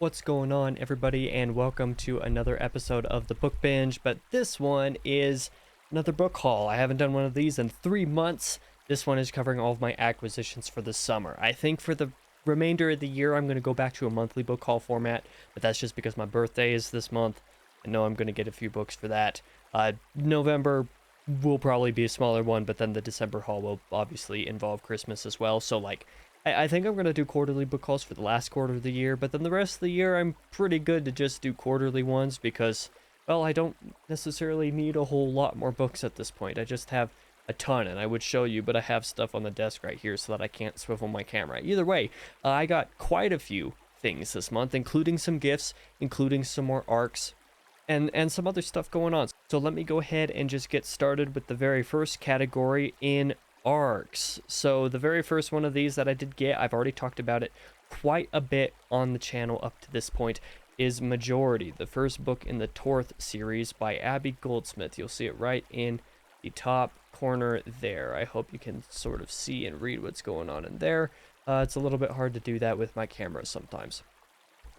What's going on, everybody, and welcome to another episode of the Book Binge. But this one is another book haul. I haven't done one of these in 3 months. This one is covering all of my acquisitions for the summer. I think for the remainder of the year, I'm going to go back to a monthly book haul format, but that's just because my birthday is this month. I know I'm going to get a few books for that. November will probably be a smaller one, but then the December haul will obviously involve Christmas as well. So, I think I'm going to do quarterly book hauls for the last quarter of the year, but then the rest of the year I'm pretty good to just do quarterly ones because, well, I don't necessarily need a whole lot more books at this point. I just have a ton, and I would show you, but I have stuff on the desk right here so that I can't swivel my camera. Either way, I got quite a few things this month, including some gifts, including some more arcs, and some other stuff going on. So let me go ahead and just get started with the very first category in arcs. So the very first one of these that I did get, I've already talked about it quite a bit on the channel up to this point, is Majority, the first book in the Torth series by Abby Goldsmith. You'll see it right in the top corner there. I hope you can sort of see and read what's going on in there. It's a little bit hard to do that with my camera sometimes.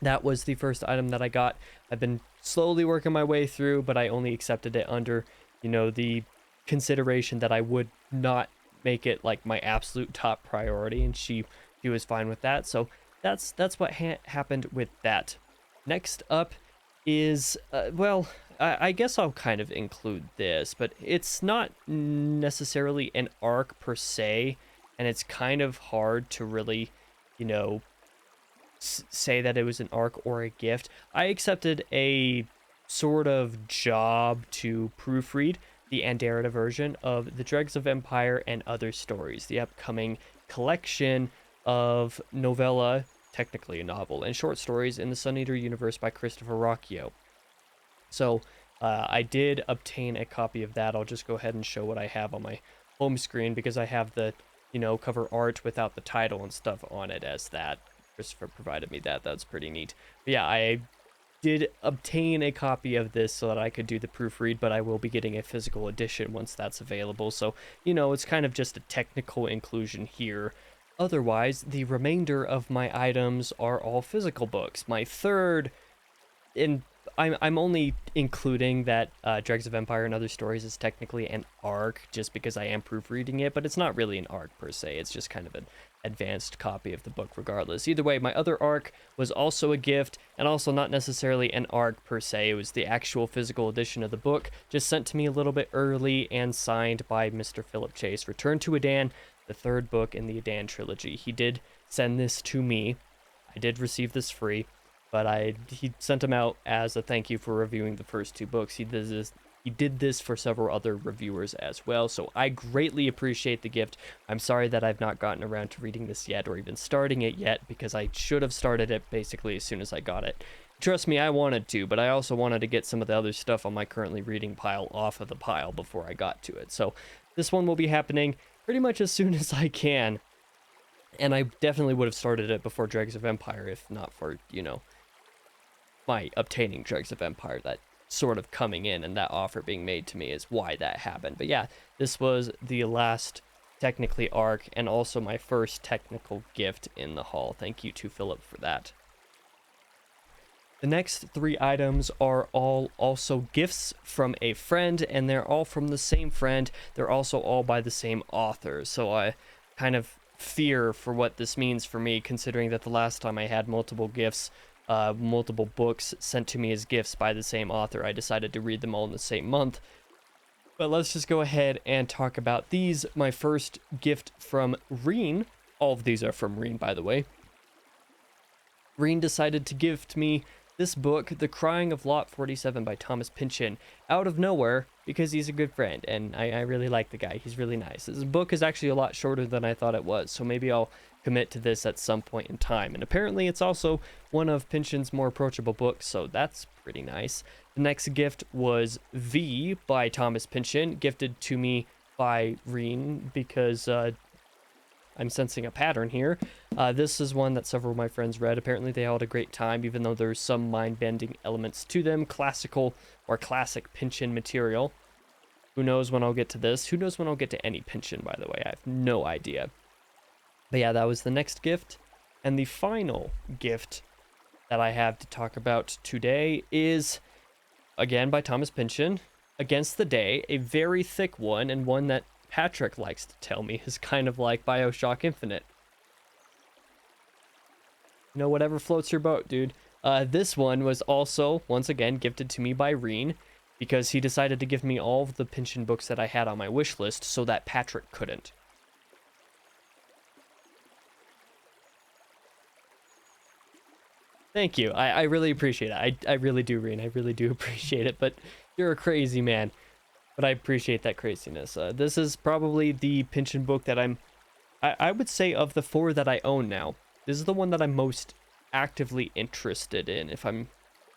That was the first item that I got. I've been slowly working my way through, but I only accepted it under, the consideration that I would not make it like my absolute top priority, and she was fine with that. So that's what happened with that. Next up is I guess I'll kind of include this, but it's not necessarily an arc per se, and it's kind of hard to really say that it was an arc or a gift. I accepted a sort of job to proofread the Anderida version of The Dregs of Empire and Other Stories, the upcoming collection of novella, technically a novel, and short stories in the Sun Eater universe by Christopher Rocchio. So I did obtain a copy of that. I'll just go ahead and show what I have on my home screen because I have the, cover art without the title and stuff on it as that. Christopher provided me that. That's pretty neat. But yeah, I did obtain a copy of this so that I could do the proofread, but I will be getting a physical edition once that's available. So, it's kind of just a technical inclusion here. Otherwise, the remainder of my items are all physical books. My third, I'm only including that Dregs of Empire and Other Stories is technically an arc just because I am proofreading it, but it's not really an arc per se. It's just kind of an advanced copy of the book regardless. Either way, my other arc was also a gift and also not necessarily an arc per se. It was the actual physical edition of the book, just sent to me a little bit early and signed by Mr. Philip Chase. Return to Adan, the third book in the Adan trilogy. He did send this to me. I did receive this free, but he sent them out as a thank you for reviewing the first two books. He did this for several other reviewers as well, so I greatly appreciate the gift. I'm sorry that I've not gotten around to reading this yet or even starting it yet, because I should have started it basically as soon as I got it. Trust me, I wanted to, but I also wanted to get some of the other stuff on my currently reading pile off of the pile before I got to it. So this one will be happening pretty much as soon as I can, and I definitely would have started it before Dregs of Empire if not for, my obtaining Dregs of Empire, that sort of coming in and that offer being made to me is why that happened. But yeah, this was the last technically arc and also my first technical gift in the haul. Thank you to Philip for that. The next three items are all also gifts from a friend, and they're all from the same friend. They're also all by the same author, so I kind of fear for what this means for me, considering that the last time I had multiple gifts, multiple books sent to me as gifts by the same author, I decided to read them all in the same month. But let's just go ahead and talk about these. My first gift from Reen. All of these are from Reen, by the way. Reen decided to gift me this book, The Crying of Lot 47 by Thomas Pynchon, out of nowhere because he's a good friend, and I really like the guy. He's really nice. This book is actually a lot shorter than I thought it was, so maybe I'll commit to this at some point in time. And apparently it's also one of Pynchon's more approachable books, so that's pretty nice. The next gift was V by Thomas Pynchon, gifted to me by Reen because I'm sensing a pattern here. This is one that several of my friends read. Apparently they all had a great time, even though there's some mind-bending elements to them. Classical or classic Pynchon material. Who knows when I'll get to this? Who knows when I'll get to any Pynchon, by the way? I have no idea. But yeah, that was the next gift. And the final gift that I have to talk about today is, again, by Thomas Pynchon, Against the Day, a very thick one, and one that Patrick likes to tell me is kind of like BioShock Infinite. You know, whatever floats your boat, dude. This one was also, once again, gifted to me by Reen, because he decided to give me all of the Pynchon books that I had on my wish list so that Patrick couldn't. Thank you. I really appreciate it. I really do, Reen. I really do appreciate it, but you're a crazy man. But I appreciate that craziness. This is probably the Pynchon book that I would say of the 4 that I own now, this is the one that I'm most actively interested in, if I'm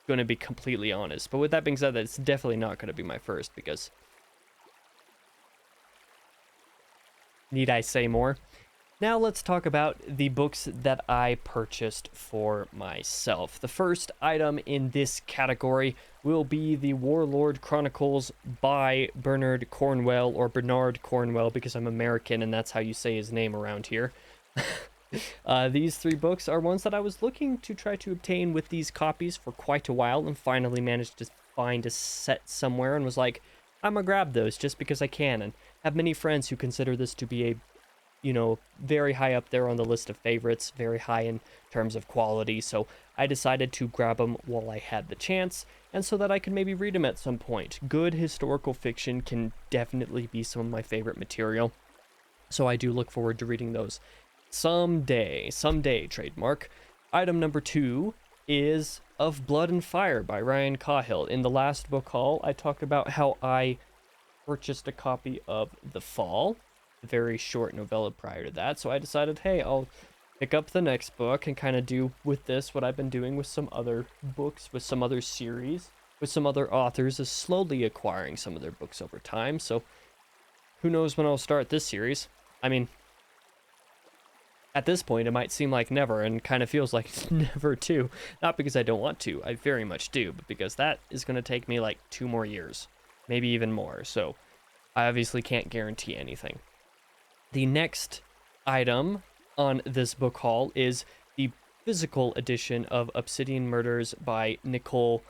going to be completely honest. But with that being said, it's definitely not going to be my first, because need I say more? Now let's talk about the books that I purchased for myself. The first item in this category will be the Warlord Chronicles by Bernard Cornwell, or Bernard Cornwell, because I'm American and that's how you say his name around here. These 3 books are ones that I was looking to try to obtain with these copies for quite a while, and finally managed to find a set somewhere and was like, I'm gonna grab those just because I can, and have many friends who consider this to be a, you know, very high up there on the list of favorites, very high in terms of quality, so I decided to grab them while I had the chance, and so that I could maybe read them at some point. Good historical fiction can definitely be some of my favorite material, so I do look forward to reading those someday, trademark. Item number 2 is Of Blood and Fire by Ryan Cahill. In the last book haul, I talked about how I purchased a copy of The Fall, a very short novella prior to that, so I decided, hey, I'll pick up the next book and kind of do with this what I've been doing with some other books, with some other series, with some other authors, is slowly acquiring some of their books over time. So who knows when I'll start this series. I mean, at this point, it might seem like never, and kind of feels like never too. Not because I don't want to, I very much do, but because that is going to take me like 2 more years, maybe even more. So I obviously can't guarantee anything. The next item on this book haul is the physical edition of Obsidian Murders by Nicole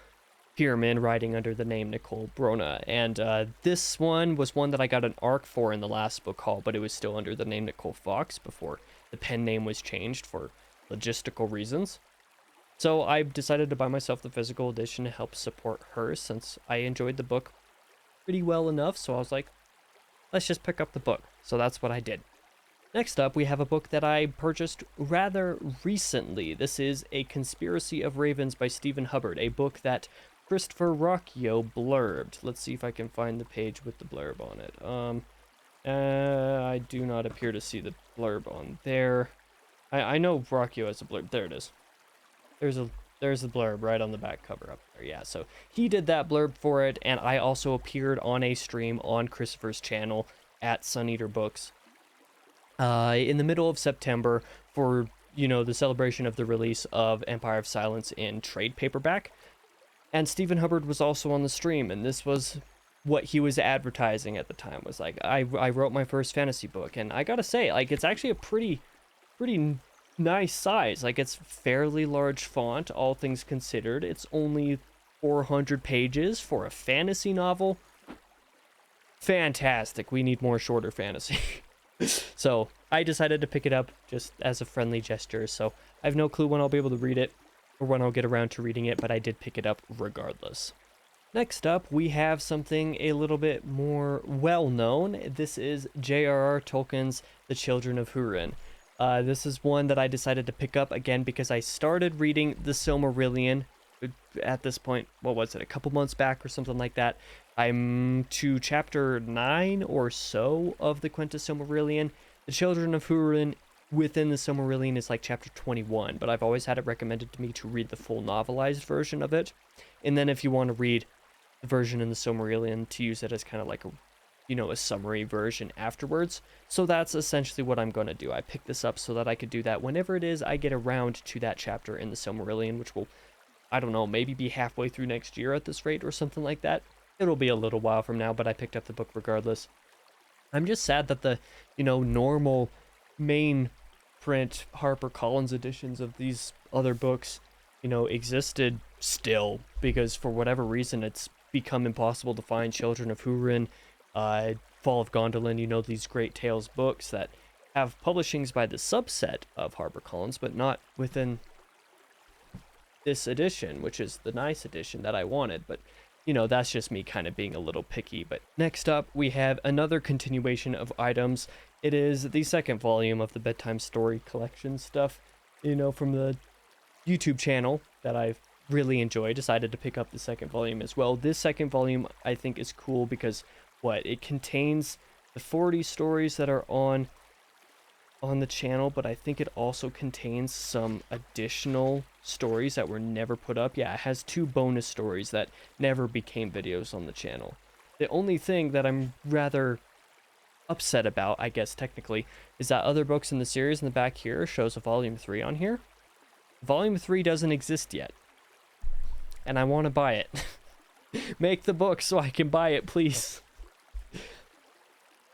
Pierman, writing under the name Nicole Brona. And this one was one that I got an ARC for in the last book haul, but it was still under the name Nicole Fox before the pen name was changed for logistical reasons. So I decided to buy myself the physical edition to help support her, since I enjoyed the book pretty well enough. So I was like, let's just pick up the book. So that's what I did. Next up, we have a book that I purchased rather recently. This is A Conspiracy of Ravens by Stephen Hubbard, a book that Christopher Rocchio blurbed. Let's see if I can find the page with the blurb on it. I do not appear to see the blurb on there. I know Rocchio has a blurb. There it is. There's the blurb right on the back cover up there. Yeah, so he did that blurb for it, and I also appeared on a stream on Christopher's channel at Sun Eater Books in the middle of September for, you know, the celebration of the release of Empire of Silence in trade paperback. And Stephen Hubbard was also on the stream, and this was what he was advertising at the time. Was like, I wrote my first fantasy book, and I gotta say, like, it's actually a pretty nice size. Like, it's fairly large font, all things considered. It's only 400 pages for a fantasy novel. Fantastic. We need more shorter fantasy. So I decided to pick it up just as a friendly gesture. So I have no clue when I'll be able to read it or when I'll get around to reading it, but I did pick it up regardless. Next up, we have something a little bit more well-known. This is J.R.R. Tolkien's The Children of Húrin. This is one that I decided to pick up again because I started reading The Silmarillion at this point, what was it, a couple months back or something like that. I'm to chapter 9 or so of the Quenta Silmarillion. The Children of Húrin within the Silmarillion is like chapter 21, but I've always had it recommended to me to read the full novelized version of it. And then if you want to read the version in the Silmarillion, to use it as kind of like a, you know, a summary version afterwards. So that's essentially what I'm going to do. I picked this up so that I could do that whenever it is I get around to that chapter in the Silmarillion, which will, I don't know, maybe be halfway through next year at this rate or something like that. It'll be a little while from now, but I picked up the book regardless. I'm just sad that the, you know, normal main print HarperCollins editions of these other books, existed still, because for whatever reason it's become impossible to find Children of Húrin, Fall of Gondolin, these great tales books that have publishings by the subset of HarperCollins, but not within this edition, which is the nice edition that I wanted. But that's just me kind of being a little picky. But next up, we have another continuation of items. It is the second volume of the bedtime story collection stuff, from the YouTube channel that I've really enjoyed. Decided to pick up the second volume as well. This second volume I think is cool because it contains the 40 stories that are on the channel, but I think it also contains some additional stories that were never put up. Yeah, it has 2 bonus stories that never became videos on the channel. The only thing that I'm rather upset about, I guess technically, is that other books in the series in the back here shows a volume 3 on here. Volume 3 doesn't exist yet, and I want to buy it. Make the book so I can buy it, please.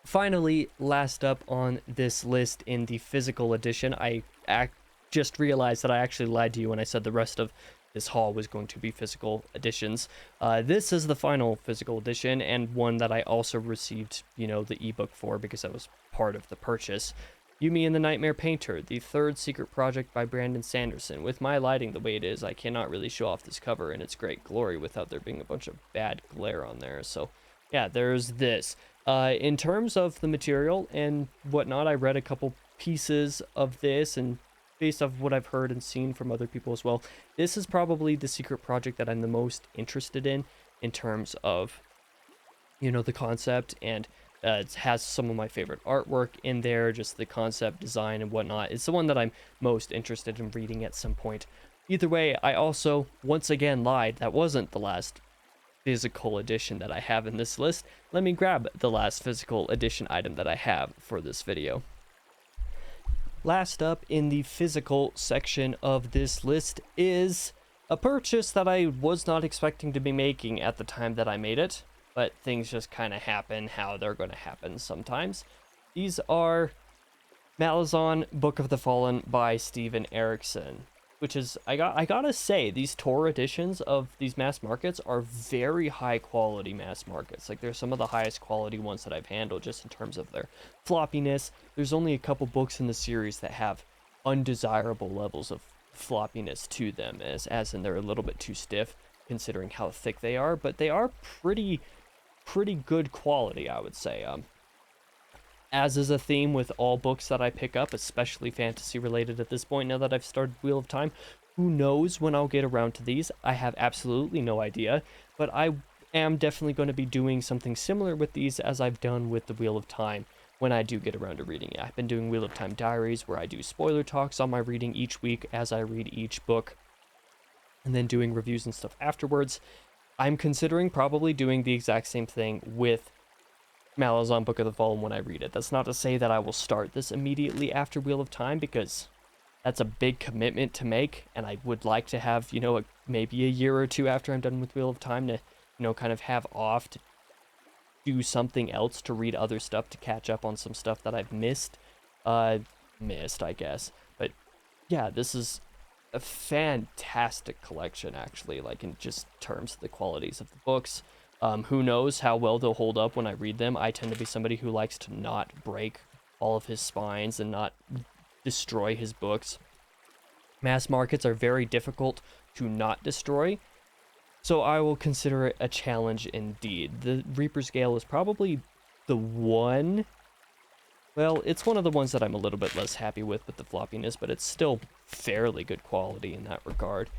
Finally, last up on this list in the physical edition, I just realized that I actually lied to you when I said the rest of this haul was going to be physical editions. This is the final physical edition, and one that I also received, the ebook for, because that was part of the purchase. Yumi and the Nightmare Painter, the third secret project by Brandon Sanderson. With my lighting the way it is, I cannot really show off this cover in its great glory without there being a bunch of bad glare on there. So yeah, there's this. In terms of the material and whatnot, I read a couple pieces of this, and based off what I've heard and seen from other people as well, this is probably the secret project that I'm the most interested in terms of, the concept, and it has some of my favorite artwork in there, just the concept design and whatnot. It's the one that I'm most interested in reading at some point. Either way, I also, once again, lied. That wasn't the last physical edition that I have in this list. Let me grab the last physical edition item that I have for this video. Last up in the physical section of this list is a purchase that I was not expecting to be making at the time that I made it, but things just kind of happen how they're going to happen sometimes. These are Malazan Book of the Fallen by Steven Erikson, which is, I gotta say, these Tor editions of these mass markets are very high quality mass markets. Like, they're some of the highest quality ones that I've handled just in terms of their floppiness. There's only a couple books in the series that have undesirable levels of floppiness to them, as in they're a little bit too stiff considering how thick they are, but they are pretty good quality, I would say. As is a theme with all books that I pick up, especially fantasy related at this point, now that I've started Wheel of Time. Who knows when I'll get around to these? I have absolutely no idea, but I am definitely going to be doing something similar with these as I've done with the Wheel of Time when I do get around to reading it. I've been doing Wheel of Time diaries where I do spoiler talks on my reading each week as I read each book, and then doing reviews and stuff afterwards. I'm considering probably doing the exact same thing with Malazan Book of the Fallen when I read it. That's not to say that I will start this immediately after Wheel of Time, because that's a big commitment to make, and I would like to have, maybe a year or two after I'm done with Wheel of Time to, kind of have off to do something else, to read other stuff, to catch up on some stuff that I've missed, I guess. But yeah, this is a fantastic collection, actually, like in just terms of the qualities of the books. Who knows how well they'll hold up when I read them. I tend to be somebody who likes to not break all of his spines and not destroy his books. Mass markets are very difficult to not destroy, so I will consider it a challenge indeed. The Reaper's Gale is probably the one. Well, it's one of the ones that I'm a little bit less happy with the floppiness, but it's still fairly good quality in that regard.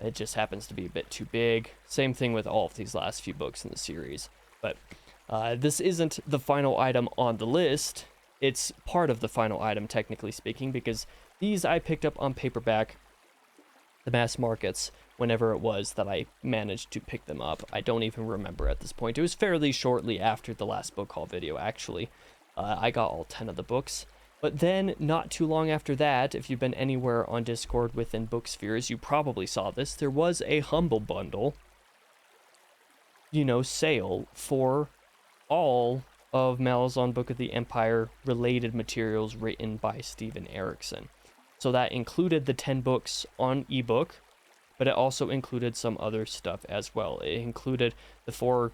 It just happens to be a bit too big. Same thing with all of these last few books in the series. But this isn't the final item on the list. It's part of the final item, technically speaking, because these I picked up on paperback, the mass markets, whenever it was that I managed to pick them up. I don't even remember at this point. It was fairly shortly after the last book haul video, actually. I got all 10 of the books. But then, not too long after that, if you've been anywhere on Discord within Book Spheres, you probably saw this. There was a Humble Bundle, sale for all of Malazan Book of the Empire related materials written by Steven Erikson. So that included the 10 books on ebook, but it also included some other stuff as well. It included the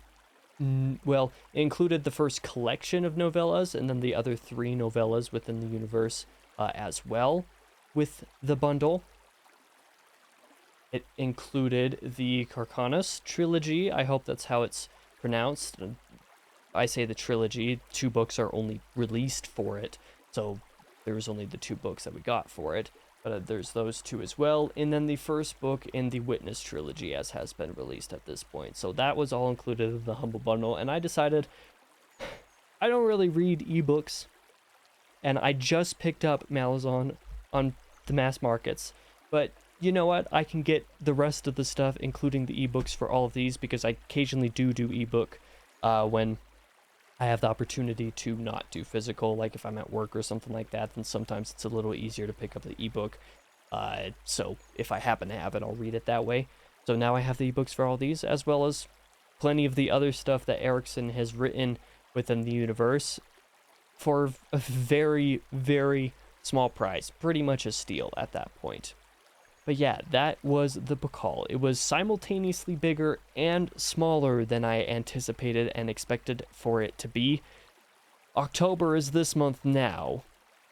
well, it included the first collection of novellas and then the other 3 novellas within the universe as well with the bundle. It included the Carcanus trilogy. I hope that's how it's pronounced. I say the trilogy. 2 books are only released for it, so there's only the 2 books that we got for it. But there's those 2 as well, and then the first book in the Witness trilogy, as has been released at this point. So that was all included in the Humble Bundle, and I decided I don't really read ebooks, and I just picked up Malazan on the mass markets, but you know what? I can get the rest of the stuff, including the ebooks for all of these, because I occasionally do ebook when I have the opportunity to not do physical, like if I'm at work or something like that, then sometimes it's a little easier to pick up the ebook. So if I happen to have it, I'll read it that way. So now I have the ebooks for all these, as well as plenty of the other stuff that Erickson has written within the universe for a very, very small price, pretty much a steal at that point. But yeah, that was the book haul. It was simultaneously bigger and smaller than I anticipated and expected for it to be. October is this month now.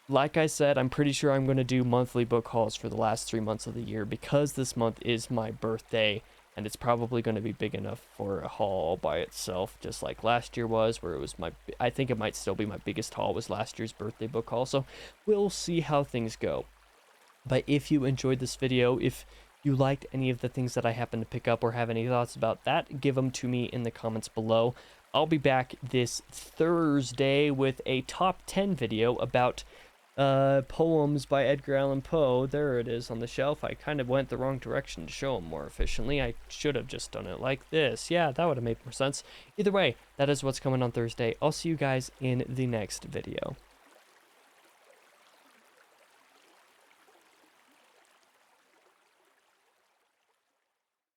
Like I said, I'm pretty sure I'm going to do monthly book hauls for the last 3 months of the year because this month is my birthday, and it's probably going to be big enough for a haul all by itself, just like last year was, where it was I think it might still be my biggest haul was last year's birthday book haul, so we'll see how things go. But if you enjoyed this video, if you liked any of the things that I happen to pick up or have any thoughts about that, give them to me in the comments below. I'll be back this Thursday with a top 10 video about poems by Edgar Allan Poe. There it is on the shelf. I kind of went the wrong direction to show them more efficiently. I should have just done it like this. Yeah, that would have made more sense. Either way, that is what's coming on Thursday. I'll see you guys in the next video.